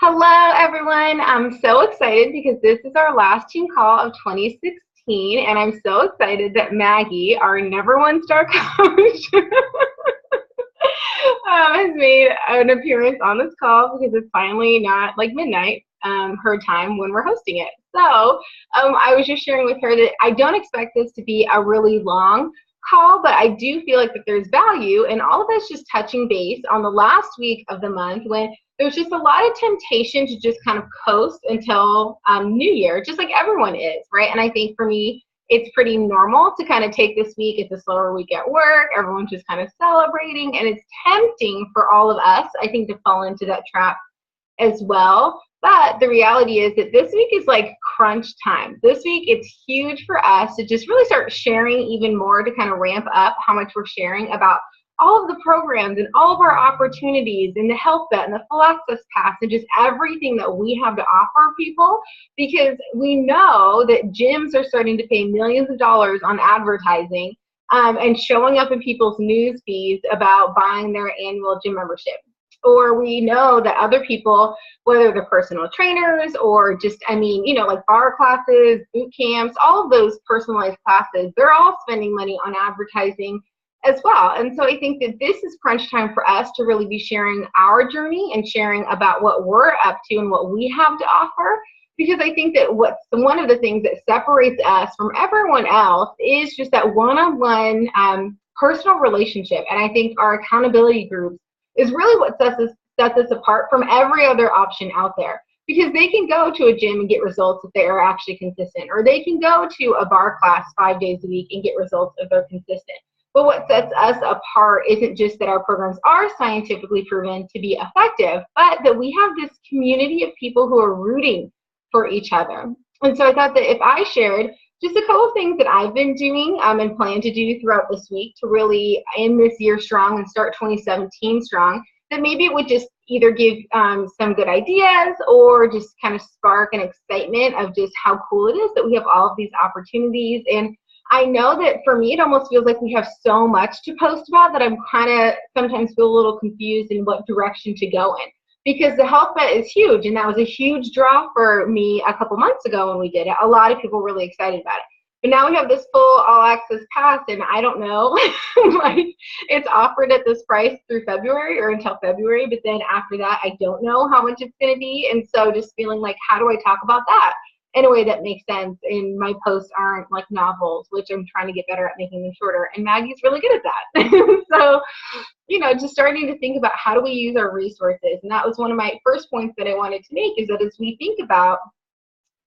Hello, everyone. I'm so excited because this is our last team call of 2016, and I'm so excited that Maggie, our number one star coach, has made an appearance on this call because it's finally not like midnight, her time when we're hosting it. I was just sharing with her that I don't expect this to be a really long call, but I do feel like that there's value in all of us just touching base on the last week of the month when there's just a lot of temptation to just kind of coast until New Year, just like everyone is, right? And I think for me, it's pretty normal to kind of take this week. It's a slower week at work. Everyone's just kind of celebrating, and it's tempting for all of us, I think, to fall into that trap as well. But the reality is that this week is like crunch time. This week, it's huge for us to just really start sharing even more to kind of ramp up how much we're sharing about all of the programs and all of our opportunities and the Health Vet and the Full Access Pass and just everything that we have to offer people, because we know that gyms are starting to pay millions of dollars on advertising and showing up in people's news feeds about buying their annual gym membership. Or we know that other people, whether they're personal trainers or just, like bar classes, boot camps, all of those personalized classes, they're all spending money on advertising as well. And so I think that this is crunch time for us to really be sharing our journey and sharing about what we're up to and what we have to offer. Because I think that what's one of the things that separates us from everyone else is just that one-on-one personal relationship. And I think our accountability groups is really what sets us apart from every other option out there. Because they can go to a gym and get results if they are actually consistent, or they can go to a bar class 5 days a week and get results if they're consistent. But what sets us apart isn't just that our programs are scientifically proven to be effective, but that we have this community of people who are rooting for each other. And so I thought that if I shared just a couple of things that I've been doing and plan to do throughout this week to really end this year strong and start 2017 strong, that maybe it would just either give some good ideas or just kind of spark an excitement of just how cool it is that we have all of these opportunities. And I know that for me, it almost feels like we have so much to post about that I'm kind of sometimes feel a little confused in what direction to go in. Because the Health Vet is huge, and that was a huge draw for me a couple months ago when we did it. A lot of people were really excited about it. But now we have this full all-access pass, and I don't know, like it's offered at this price through February or until February, but then after that, I don't know how much it's going to be. And so just feeling like, how do I talk about that in a way that makes sense? And my posts aren't like novels, which I'm trying to get better at making them shorter. And Maggie's really good at that. So, just starting to think about how do we use our resources. And that was one of my first points that I wanted to make, is that as we think about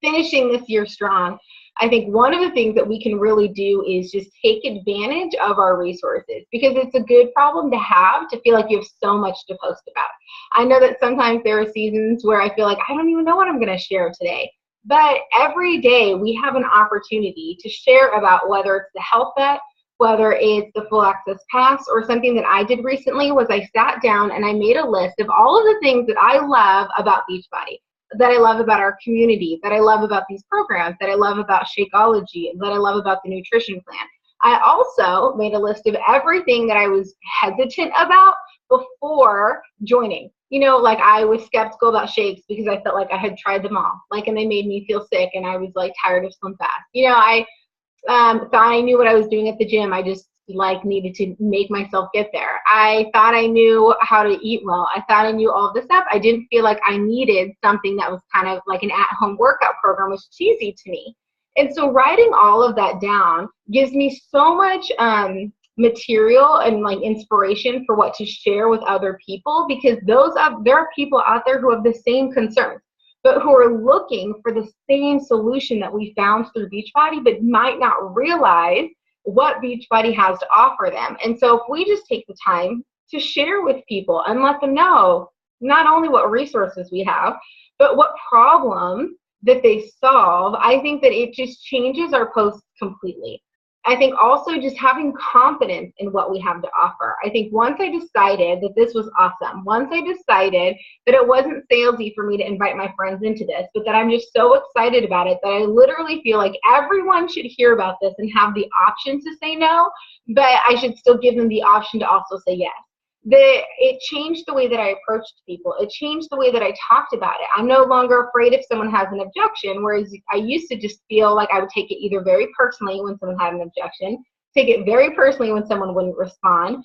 finishing this year strong, I think one of the things that we can really do is just take advantage of our resources, because it's a good problem to have, to feel like you have so much to post about. I know that sometimes there are seasons where I feel like I don't even know what I'm going to share today. But every day we have an opportunity to share about whether it's the Health Vet, whether it's the Full Access Pass, or something that I did recently was I sat down and I made a list of all of the things that I love about Beachbody, that I love about our community, that I love about these programs, that I love about Shakeology, that I love about the nutrition plan. I also made a list of everything that I was hesitant about before joining. Like I was skeptical about shakes because I felt like I had tried them all, and they made me feel sick, and I was like tired of Slim Fast. I thought I knew what I was doing at the gym. I just needed to make myself get there. I thought I knew how to eat well. I thought I knew all of this stuff. I didn't feel like I needed something that was kind of like an at-home workout program, was cheesy to me. And so writing all of that down gives me so much material and inspiration for what to share with other people, because there are people out there who have the same concerns, but who are looking for the same solution that we found through Beachbody, but might not realize what Beachbody has to offer them. And so if we just take the time to share with people and let them know not only what resources we have, but what problems that they solve, I think that it just changes our posts completely. I think also just having confidence in what we have to offer. I think once I decided that this was awesome, once I decided that it wasn't salesy for me to invite my friends into this, but that I'm just so excited about it that I literally feel like everyone should hear about this and have the option to say no, but I should still give them the option to also say yes. it changed the way that I approached people. It changed the way that I talked about it. I'm no longer afraid if someone has an objection, whereas I used to just feel like I would take it either very personally when someone had an objection, take it very personally when someone wouldn't respond,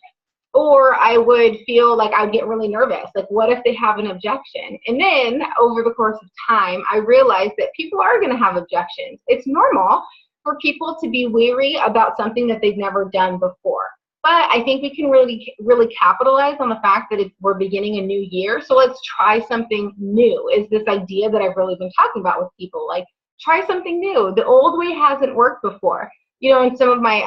or I would feel like I would get really nervous. Like, what if they have an objection? And then over the course of time, I realized that people are going to have objections. It's normal for people to be weary about something that they've never done before. But I think we can really capitalize on the fact that we're beginning a new year. So let's try something new, is this idea that I've really been talking about with people. Like, try something new. The old way hasn't worked before. You know, in some of my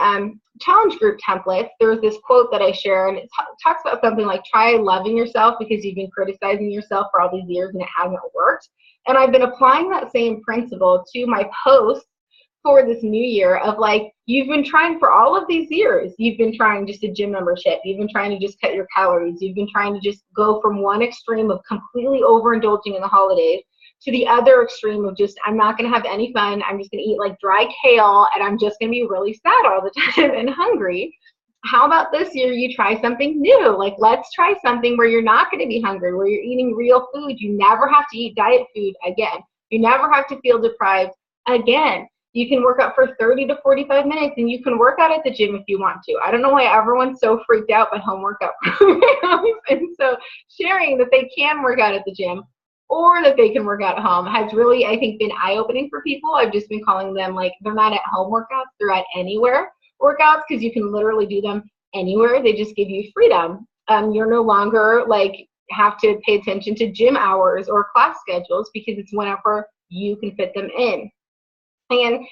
challenge group templates, there's this quote that I share, and it talks about something like, try loving yourself because you've been criticizing yourself for all these years and it hasn't worked. And I've been applying that same principle to my posts for this new year of like, you've been trying for all of these years. You've been trying just a gym membership. You've been trying to just cut your calories. You've been trying to just go from one extreme of completely overindulging in the holidays to the other extreme of just, I'm not going to have any fun. I'm just going to eat like dry kale and I'm just going to be really sad all the time and hungry. How about this year you try something new? Like, let's try something where you're not going to be hungry, where you're eating real food. You never have to eat diet food again. You never have to feel deprived again. You can work out for 30 to 45 minutes, and you can work out at the gym if you want to. I don't know why everyone's so freaked out by home workout programs. And so sharing that they can work out at the gym or that they can work out at home has really, I think, been eye-opening for people. I've just been calling them, like, they're not at home workouts, they're at anywhere workouts, because you can literally do them anywhere. They just give you freedom. You're no longer, like, have to pay attention to gym hours or class schedules because it's whenever you can fit them in. And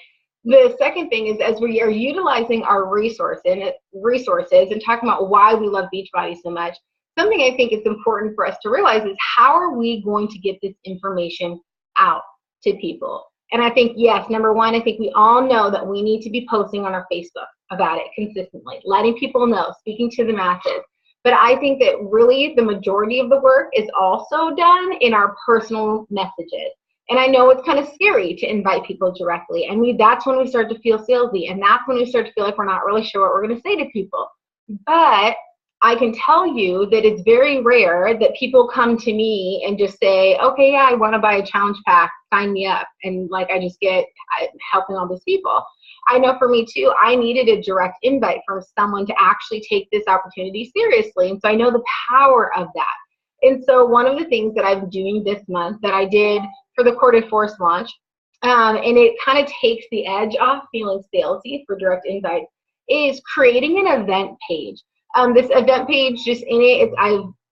the second thing is, as we are utilizing our resources and talking about why we love Beachbody so much, something I think is important for us to realize is, how are we going to get this information out to people? And I think, yes, number one, I think we all know that we need to be posting on our Facebook about it consistently, letting people know, speaking to the masses. But I think that really the majority of the work is also done in our personal messages. And I know it's kind of scary to invite people directly. And that's when we start to feel salesy. And that's when we start to feel like we're not really sure what we're going to say to people. But I can tell you that it's very rare that people come to me and just say, okay, yeah, I want to buy a challenge pack, sign me up. And like, I just get helping all these people. I know for me too, I needed a direct invite from someone to actually take this opportunity seriously. And so I know the power of that. And so one of the things that I'm doing this month that I did for the Core de Force launch, and it kind of takes the edge off feeling salesy for direct invite, is creating an event page. This event page, just in it,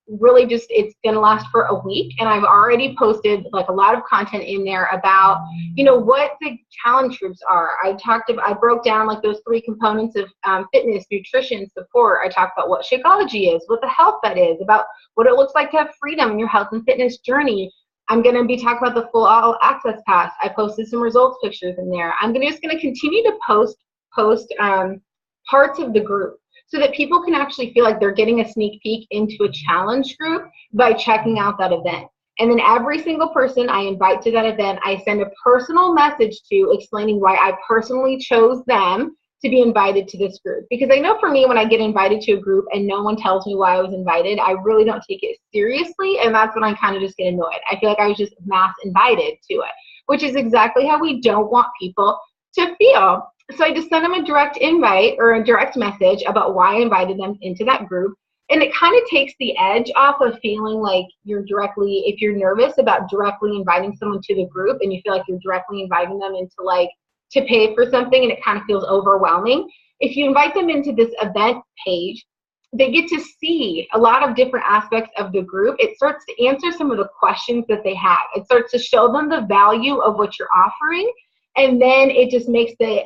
it's going to last for a week, and I've already posted like a lot of content in there about, you know, what the challenge groups are. I broke down like those 3 components of fitness, nutrition, support. I talked about what Shakeology is, what the health bet is, about what it looks like to have freedom in your health and fitness journey. I'm going to be talking about the full all access pass. I posted some results pictures in there. I'm just going to continue to post parts of the group so that people can actually feel like they're getting a sneak peek into a challenge group by checking out that event. And then every single person I invite to that event, I send a personal message to explaining why I personally chose them to be invited to this group. Because I know for me, when I get invited to a group and no one tells me why I was invited, I really don't take it seriously, and that's when I kind of just get annoyed. I feel like I was just mass invited to it, which is exactly how we don't want people to feel. So I just sent them a direct invite or a direct message about why I invited them into that group. And it kind of takes the edge off of feeling like if you're nervous about directly inviting someone to the group and you feel like you're directly inviting them into like to pay for something and it kind of feels overwhelming. If you invite them into this event page, they get to see a lot of different aspects of the group. It starts to answer some of the questions that they have. It starts to show them the value of what you're offering. And then it just makes the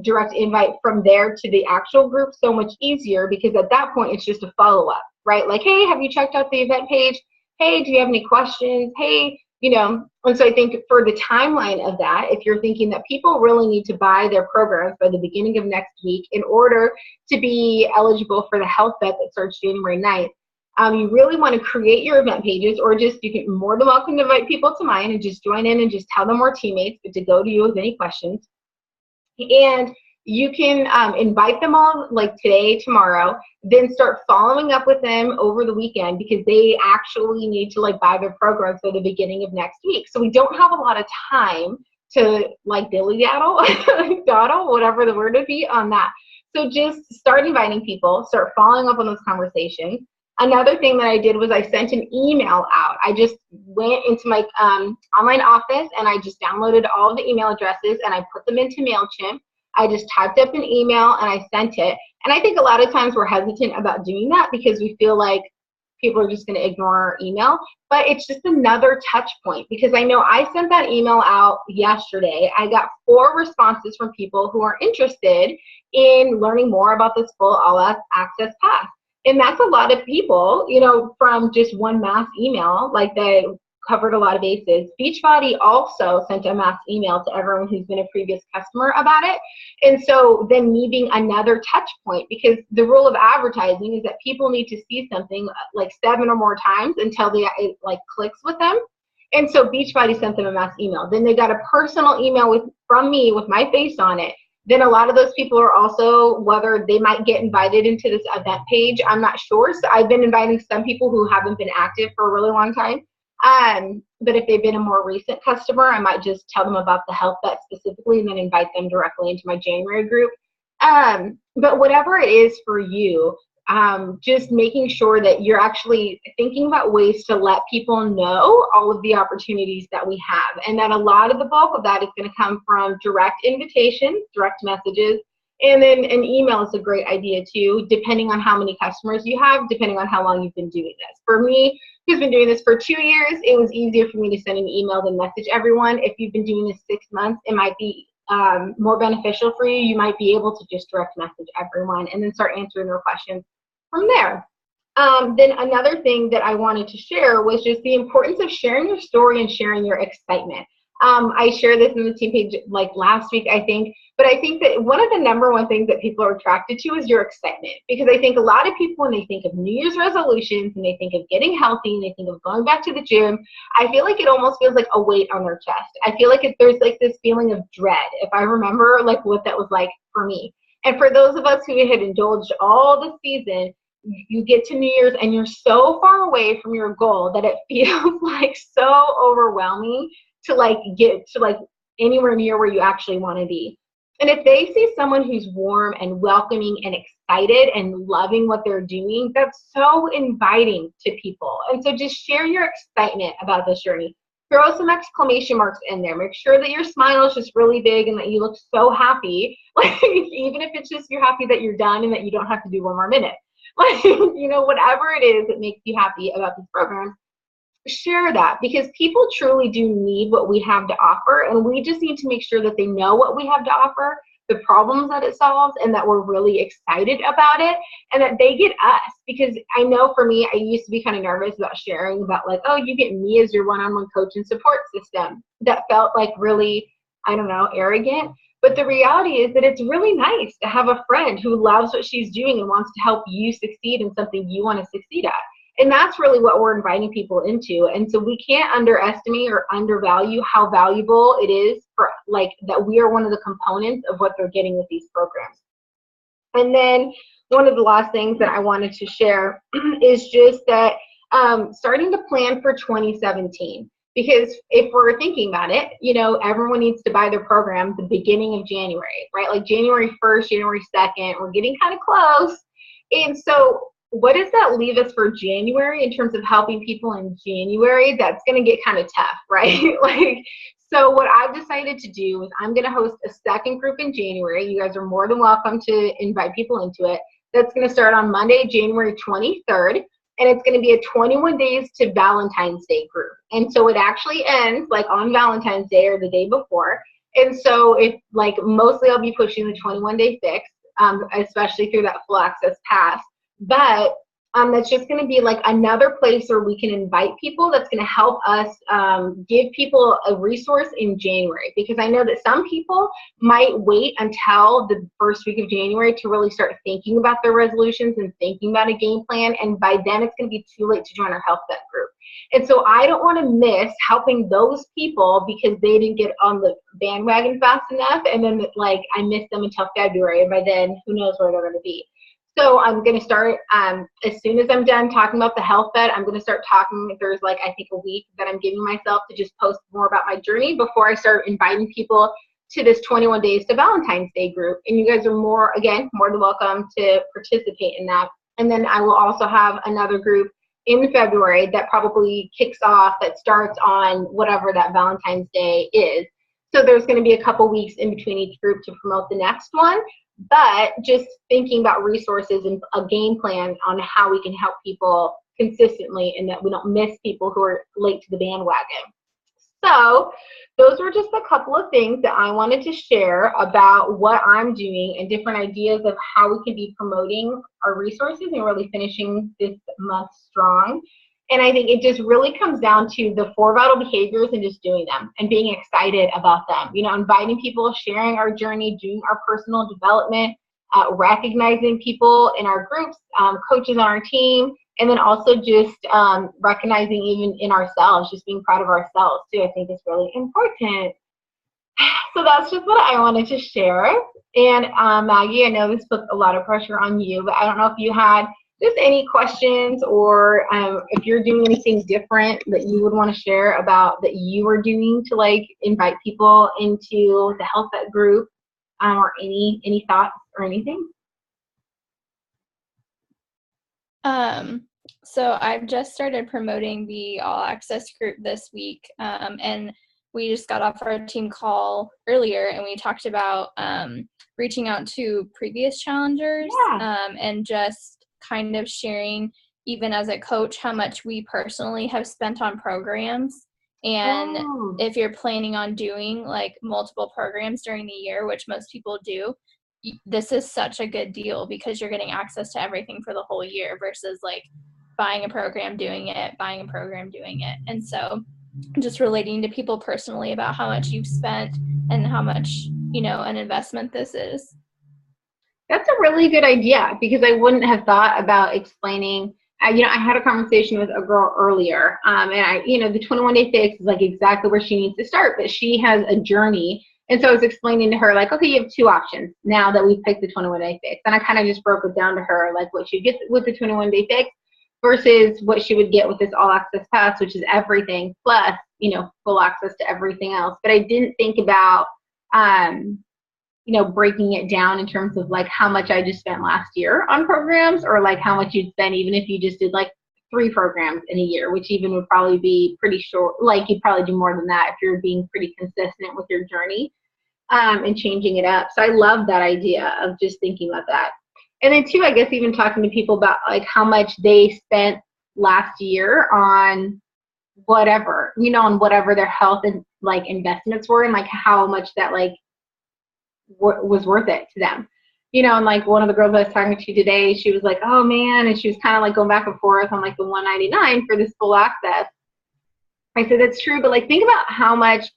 direct invite from there to the actual group so much easier, because at that point, it's just a follow-up, right? Like, hey, have you checked out the event page? Hey, do you have any questions? Hey, and so I think for the timeline of that, if you're thinking that people really need to buy their programs by the beginning of next week in order to be eligible for the health bet that starts January 9th, you really want to create your event pages, or just you can more than welcome to invite people to mine and just join in and just tell them we're teammates, but to go to you with any questions. And you can invite them all like today, tomorrow, then start following up with them over the weekend because they actually need to like buy their program for the beginning of next week. So we don't have a lot of time to like dilly-daddle, dawdle, whatever the word would be on that. So just start inviting people, start following up on those conversations. Another thing that I did was I sent an email out. I just went into my online office and I just downloaded all of the email addresses and I put them into MailChimp. I just typed up an email and I sent it. And I think a lot of times we're hesitant about doing that because we feel like people are just going to ignore our email. But it's just another touch point because I know I sent that email out yesterday. I got 4 responses from people who are interested in learning more about this full all access pass. And that's a lot of people, you know, from just one mass email, like that covered a lot of bases. Beachbody also sent a mass email to everyone who's been a previous customer about it. And so then me being another touch point, because the rule of advertising is that people need to see something like 7 or more times until it like clicks with them. And so Beachbody sent them a mass email. Then they got a personal email from me with my face on it. Then a lot of those people are also, whether they might get invited into this event page, I'm not sure. So I've been inviting some people who haven't been active for a really long time. But if they've been a more recent customer, I might just tell them about the Health Bet specifically and then invite them directly into my January group. But whatever it is for you, just making sure that you're actually thinking about ways to let people know all of the opportunities that we have, and that a lot of the bulk of that is going to come from direct invitations, direct messages, and then an email is a great idea too, depending on how many customers you have, depending on how long you've been doing this. For me, who's been doing this for 2 years, it was easier for me to send an email than message everyone. If you've been doing this 6 months, it might be more beneficial for you. You might be able to just direct message everyone and then start answering their questions from there. Then another thing that I wanted to share was just the importance of sharing your story and sharing your excitement. I shared this in the team page like last week, I think, but I think that one of the #1 things that people are attracted to is your excitement, because I think a lot of people, when they think of New Year's resolutions and they think of getting healthy and they think of going back to the gym, I feel like it almost feels like a weight on their chest. I feel like there's like this feeling of dread, if I remember like what that was like for me. And for those of us who had indulged all the season, you get to New Year's and you're so far away from your goal that it feels like so overwhelming to like get to like anywhere near where you actually want to be. And if they see someone who's warm and welcoming and excited and loving what they're doing, that's so inviting to people. And so just share your excitement about this journey. Throw some exclamation marks in there. Make sure that your smile is just really big and that you look so happy. Like, even if it's just you're happy that you're done and that you don't have to do 1 more minute. Like, you know, whatever it is that makes you happy about this program, share that, because people truly do need what we have to offer, and we just need to make sure that they know what we have to offer, the problems that it solves, and that we're really excited about it, and that they get us. Because I know for me, I used to be kind of nervous about sharing about like, oh, you get me as your one-on-one coach and support system. That felt like really, I don't know, arrogant. But the reality is that it's really nice to have a friend who loves what she's doing and wants to help you succeed in something you want to succeed at. And that's really what we're inviting people into. And so we can't underestimate or undervalue how valuable it is for like that we are one of the components of what they're getting with these programs. And then one of the last things that I wanted to share is just that starting to plan for 2017. Because if we're thinking about it, you know, everyone needs to buy their program the beginning of January, right? Like January 1st, January 2nd, we're getting kind of close. And so what does that leave us for January in terms of helping people in January? That's going to get kind of tough, right? Like, so what I've decided to do is I'm going to host a second group in January. You guys are more than welcome to invite people into it. That's going to start on Monday, January 23rd. And it's going to be a 21 days to Valentine's Day group. And so it actually ends like on Valentine's Day or the day before. And so it like mostly I'll be pushing the 21-day fix, especially through that full access pass. But That's just going to be like another place where we can invite people that's going to help us give people a resource in January, because I know that some people might wait until the first week of January to really start thinking about their resolutions and thinking about a game plan, and by then it's going to be too late to join our health vet group. And so I don't want to miss helping those people because they didn't get on the bandwagon fast enough, and then like I missed them until February, and by then who knows where they're going to be. So I'm going to start, as soon as I'm done talking about the health vet, I'm going to start talking. There's like, I think a week that I'm giving myself to just post more about my journey before I start inviting people to this 21 Days to Valentine's Day group. And you guys are more than welcome to participate in that. And then I will also have another group in February that probably kicks off, that starts on whatever that Valentine's Day is. So there's going to be a couple weeks in between each group to promote the next one. But just thinking about resources and a game plan on how we can help people consistently and that we don't miss people who are late to the bandwagon. So those were just a couple of things that I wanted to share about what I'm doing and different ideas of how we can be promoting our resources and really finishing this month strong. And I think it just really comes down to the 4 vital behaviors and just doing them and being excited about them. You know, inviting people, sharing our journey, doing our personal development, recognizing people in our groups, coaches on our team, and then also just recognizing even in ourselves, just being proud of ourselves too, I think is really important. So that's just what I wanted to share. And Maggie, I know this puts a lot of pressure on you, but I don't know if you had just any questions or if you're doing anything different that you would want to share about that you are doing to like invite people into the health vet group, or any thoughts or anything. So I've just started promoting the All Access group this week, and we just got off our team call earlier and we talked about reaching out to previous challengers, and just kind of sharing, even as a coach, how much we personally have spent on programs. And if you're planning on doing like multiple programs during the year, which most people do, this is such a good deal because you're getting access to everything for the whole year versus like buying a program, doing it, buying a program, doing it. And so just relating to people personally about how much you've spent and how much, you know, an investment this is. That's a really good idea because I wouldn't have thought about explaining. You know, I had a conversation with a girl earlier, and the 21 Day Fix is like exactly where she needs to start, but she has a journey. And so I was explaining to her, like, okay, you have 2 options now that we've picked the 21 Day Fix. And I kind of just broke it down to her, like what she gets with the 21 Day Fix versus what she would get with this All Access Pass, which is everything plus, full access to everything else. But I didn't think about, breaking it down in terms of like how much I just spent last year on programs, or like how much you'd spend even if you just did like 3 programs in a year, which even would probably be pretty short. Like you'd probably do more than that if you're being pretty consistent with your journey, and changing it up. So I love that idea of just thinking about that. And then too, I guess even talking to people about like how much they spent last year on whatever, on whatever their health and like investments were, and like how much that like was worth it to them. And like one of the girls I was talking to today, she was like, oh man, and she was kind of like going back and forth on like the $199 for this full access. I said, that's true, but like think about how much,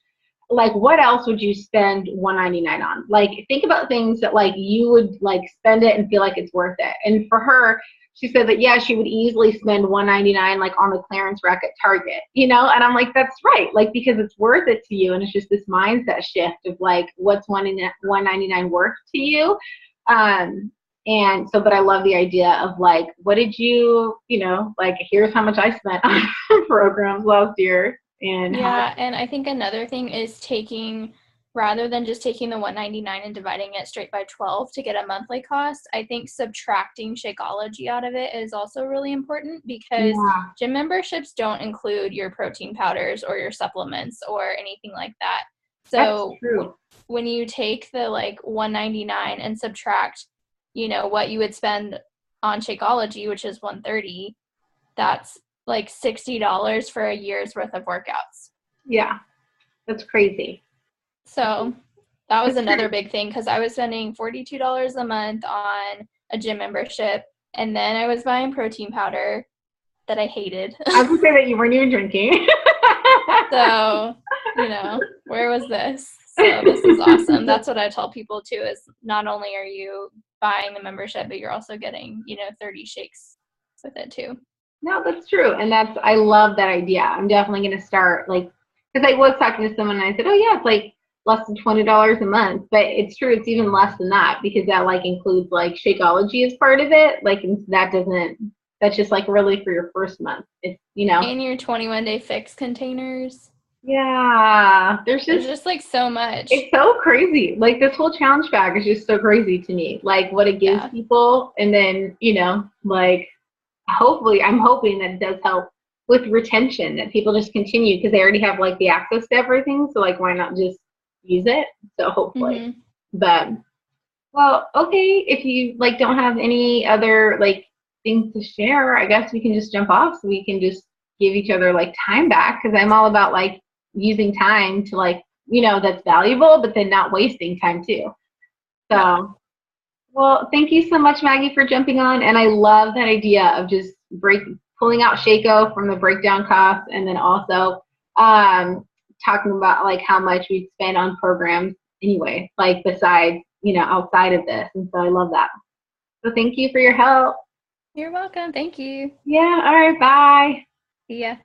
like what else would you spend $199 on? Like think about things that like you would like spend it and feel like it's worth it. And for her, she said that yeah, she would easily spend $199 like on the clearance rack at Target, and I'm like, that's right, like because it's worth it to you, and it's just this mindset shift of like what's $199 worth to you. And so, but I love the idea of like, what did you, like here's how much I spent on programs last year. And yeah, and I think another thing is rather than just taking the $199 and dividing it straight by 12 to get a monthly cost, I think subtracting Shakeology out of it is also really important because gym memberships don't include your protein powders or your supplements or anything like that. So when you take the like $199 and subtract, what you would spend on Shakeology, which is $130, that's like $60 for a year's worth of workouts. Yeah, that's crazy. So that was another big thing because I was spending $42 a month on a gym membership And then I was buying protein powder that I hated. I was going to say that you weren't even drinking. So, where was this? So this is awesome. That's what I tell people too, is not only are you buying the membership, but you're also getting, 30 shakes with it too. No, that's true. And I love that idea. I'm definitely going to start, like, because I was talking to someone and I said, oh yeah, it's like less than $20 a month, but it's true. It's even less than that because that like includes like Shakeology as part of it. Like that's just like really for your first month. It's, And your 21-day fix containers. Yeah. There's just like so much. It's so crazy. Like this whole challenge bag is just so crazy to me. Like what it gives people. And then, like hopefully I'm hoping that it does help with retention, that people just continue because they already have like the access to everything. So like why not just use it? So hopefully. But well, okay, if you like don't have any other like things to share, I guess we can just jump off so we can just give each other like time back because I'm all about like using time to like, that's valuable, but then not wasting time too. So, well, thank you so much, Maggie, for jumping on. And I love that idea of just pulling out Shaco from the breakdown costs and then also talking about like how much we spend on programs anyway, like besides, outside of this. And so I love that. So thank you for your help. You're welcome. Thank you. Yeah. All right. Bye. See ya.